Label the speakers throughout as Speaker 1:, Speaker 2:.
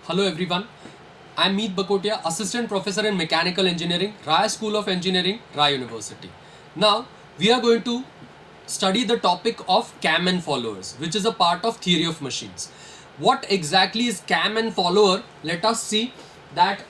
Speaker 1: Hello everyone, I am Meet Bakotia, Assistant Professor in Mechanical Engineering, Raya School of Engineering, Raya University. Now, we are going to study the topic of cam and followers, which is a part of theory of machines. What exactly is cam and follower? Let us see that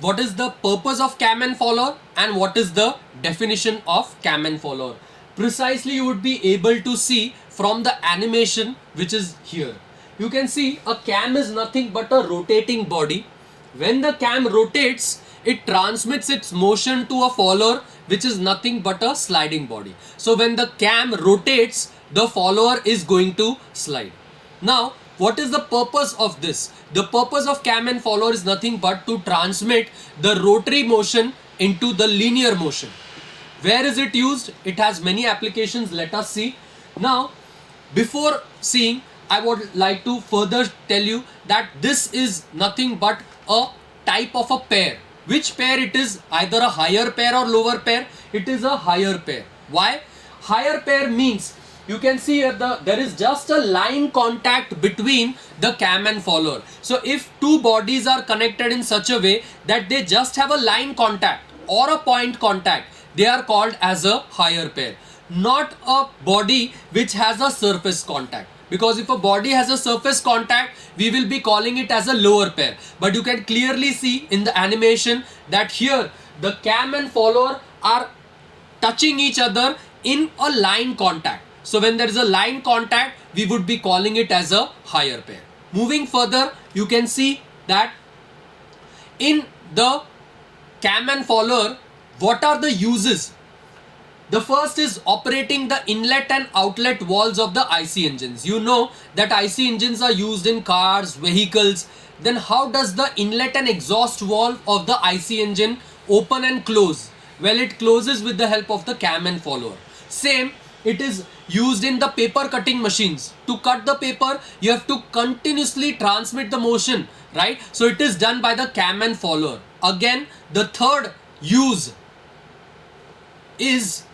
Speaker 1: what is the purpose of cam and follower and what is the definition of cam and follower. Precisely you would be able to see from the animation which is here. You can see a cam is nothing but a rotating body. When the cam rotates, it transmits its motion to a follower which is nothing but a sliding body. So when the cam rotates, the follower is going to slide. Now, what is the purpose of this? The purpose of cam and follower is nothing but to transmit the rotary motion into the linear motion. Where is it used? It has many applications. Let us see. Now, before seeing, I would like to further tell you that this is nothing but a type of a pair. Which pair it is? Either a higher pair or lower pair. It is a higher pair. Why? Higher pair means you can see here there is just a line contact between the cam and follower. So if two bodies are connected in such a way that they just have a line contact or a point contact, they are called as a higher pair. Not a body which has a surface contact. Because if a body has a surface contact, we will be calling it as a lower pair. But you can clearly see in the animation that here the cam and follower are touching each other in a line contact. So when there is a line contact, we would be calling it as a higher pair. Moving further, you can see that in the cam and follower, what are the uses? The first is operating the inlet and outlet valves of the IC engines. You know that IC engines are used in cars, vehicles. Then how does the inlet and exhaust valve of the IC engine open and close? Well, it closes with the help of the cam and follower. Same, it is used in the paper cutting machines. To cut the paper, you have to continuously transmit the motion, right? So it is done by the cam and follower. Again, the third use is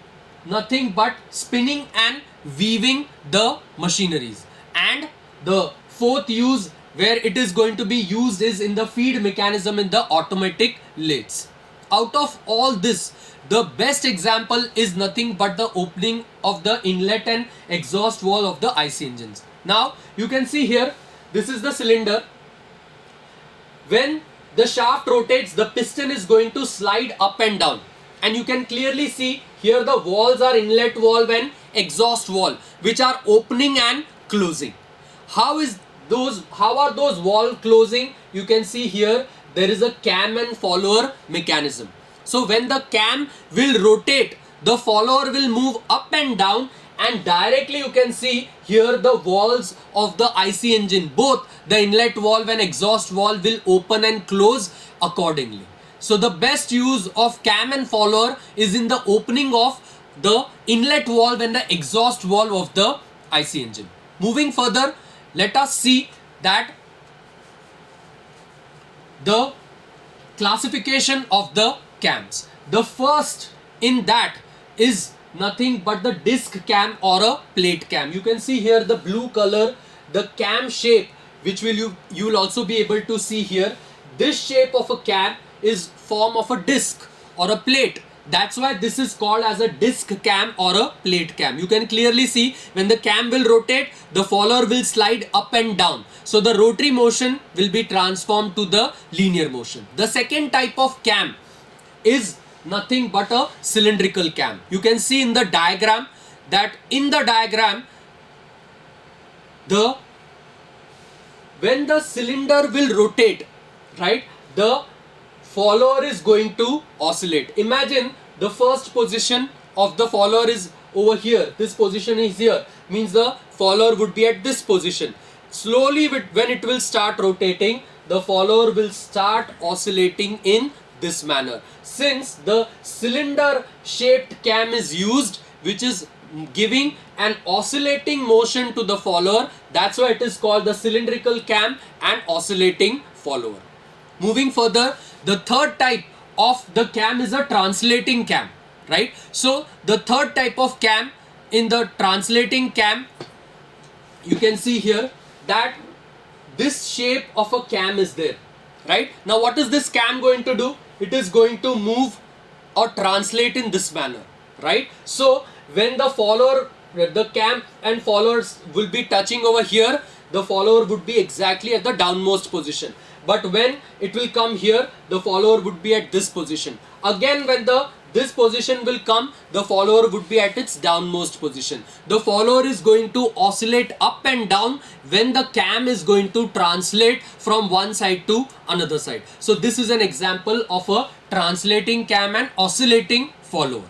Speaker 1: nothing but spinning and weaving the machineries. And the fourth use where it is going to be used is in the feed mechanism in the automatic lathes. Out of all this, the best example is nothing but the opening of the inlet and exhaust valve of the IC engines. Now you can see here, this is the cylinder. When the shaft rotates, the piston is going to slide up and down. And you can clearly see here the valves are inlet valve and exhaust valve, which are opening and closing. How are those valve closing? You can see here there is a cam and follower mechanism. So when the cam will rotate, the follower will move up and down, and directly you can see here the valves of the IC engine, both the inlet valve and exhaust valve will open and close accordingly. So the best use of cam and follower is in the opening of the inlet valve and the exhaust valve of the IC engine. Moving further, let us see that the classification of the cams. The first in that is nothing but the disc cam or a plate cam. You can see here the blue color, the cam shape, which you will also be able to see here. This shape of a cam is form of a disc or a plate. That's why this is called as a disc cam or a plate cam. You can clearly see when the cam will rotate, the follower will slide up and down. So the rotary motion will be transformed to the linear motion. The second type of cam is nothing but a cylindrical cam. You can see in the diagram that in the diagram, when the cylinder will rotate, right, the follower is going to oscillate. Imagine the first position of the follower is over here. This position is here. Means the follower would be at this position. Slowly when it will start rotating, the follower will start oscillating in this manner. Since the cylinder shaped cam is used, which is giving an oscillating motion to the follower, that's why it is called the cylindrical cam and oscillating follower. Moving further, the third type of the cam is a translating cam, right? So the third type of cam in the translating cam, you can see here that this shape of a cam is there, right? Now what is this cam going to do? It is going to move or translate in this manner, right? So when the follower, the cam and followers will be touching over here, the follower would be exactly at the downmost position. But when it will come here, the follower would be at this position. Again, when this position will come, the follower would be at its downmost position. The follower is going to oscillate up and down when the cam is going to translate from one side to another side. So this is an example of a translating cam and oscillating follower.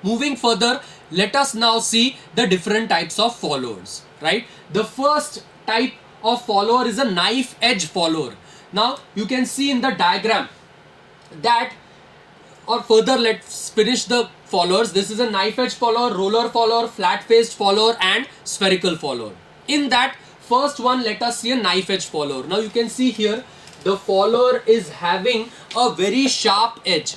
Speaker 1: Moving further, let us now see the different types of followers, right? The first type of follower is a knife edge follower. Now you can see in the diagram that, or further, let's finish the followers. This is a knife edge follower, roller follower, flat faced follower and spherical follower. In that first one, let us see a knife edge follower. Now you can see here the follower is having a very sharp edge,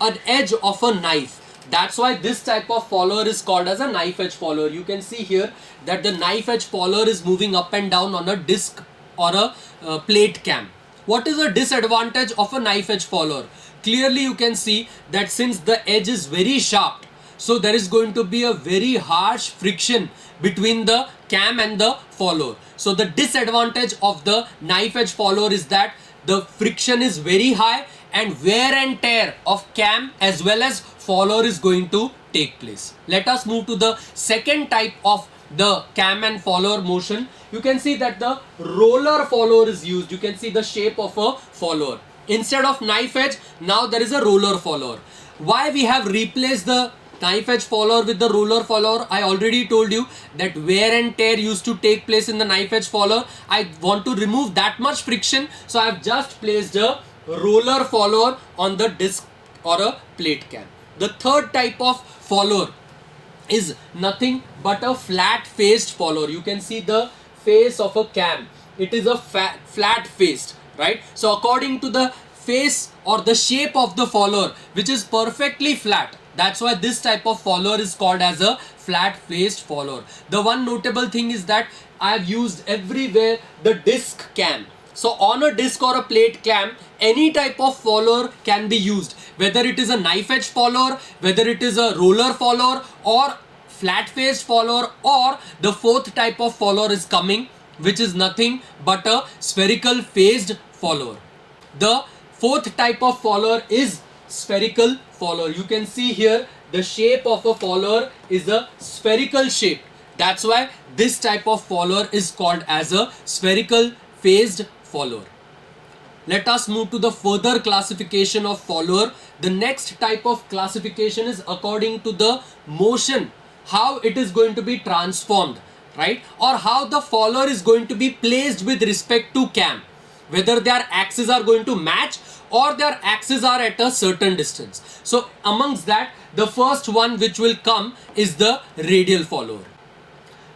Speaker 1: an edge of a knife. That's why this type of follower is called as a knife edge follower. You can see here that the knife edge follower is moving up and down on a disc or a plate cam. What is the disadvantage of a knife edge follower? Clearly you can see that since the edge is very sharp, so there is going to be a very harsh friction between the cam and the follower. So the disadvantage of the knife edge follower is that the friction is very high and wear and tear of cam as well as follower is going to take place. Let us move to the second type of the cam and follower motion. You can see that the roller follower is used. You can see the shape of a follower. Instead of knife edge, now there is a roller follower. Why we have replaced the knife edge follower with the roller follower? I already told you that wear and tear used to take place in the knife edge follower. I want to remove that much friction, so I have just placed a roller follower on the disc or a plate cam. The third type of follower is nothing but a flat faced follower. You can see the face of a cam. It is a flat faced, right? So according to the face or the shape of the follower, which is perfectly flat, that's why this type of follower is called as a flat faced follower. The one notable thing is that I have used everywhere the disc cam. So on a disc or a plate cam, any type of follower can be used, whether it is a knife edge follower, whether it is a roller follower or flat faced follower, or the fourth type of follower is coming, which is nothing but a spherical phased follower. The fourth type of follower is spherical follower. You can see here the shape of a follower is a spherical shape. That's why this type of follower is called as a spherical phased follower. Let us move to the further classification of follower. The next type of classification is according to the motion, how it is going to be transformed, right? Or how the follower is going to be placed with respect to cam, whether their axes are going to match or their axes are at a certain distance. So amongst that, the first one which will come is the radial follower.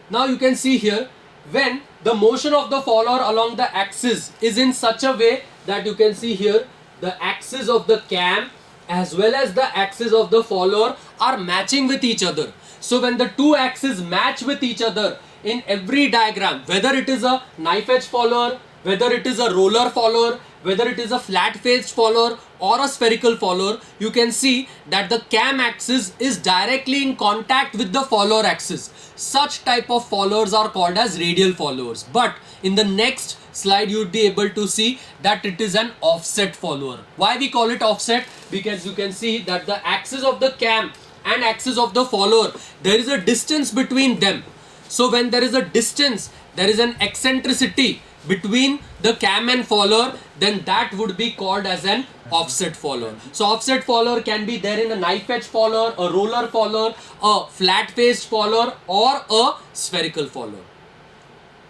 Speaker 1: Now you can see here, when the motion of the follower along the axis is in such a way that you can see here the axis of the cam as well as the axis of the follower are matching with each other. So when the two axes match with each other in every diagram, whether it is a knife edge follower, whether it is a roller follower, whether it is a flat faced follower or a spherical follower, you can see that the cam axis is directly in contact with the follower axis. Such type of followers are called as radial followers. But in the next slide you would be able to see that it is an offset follower. Why we call it offset? Because you can see that the axis of the cam and axis of the follower, there is a distance between them. So when there is a distance, there is an eccentricity between the cam and follower, then that would be called as an offset follower. So offset follower can be there in a knife edge follower, a roller follower, a flat faced follower or a spherical follower.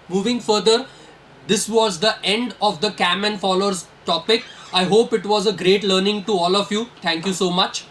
Speaker 1: Moving further, this was the end of the cam and followers topic. I hope it was a great learning to all of you. Thank you so much.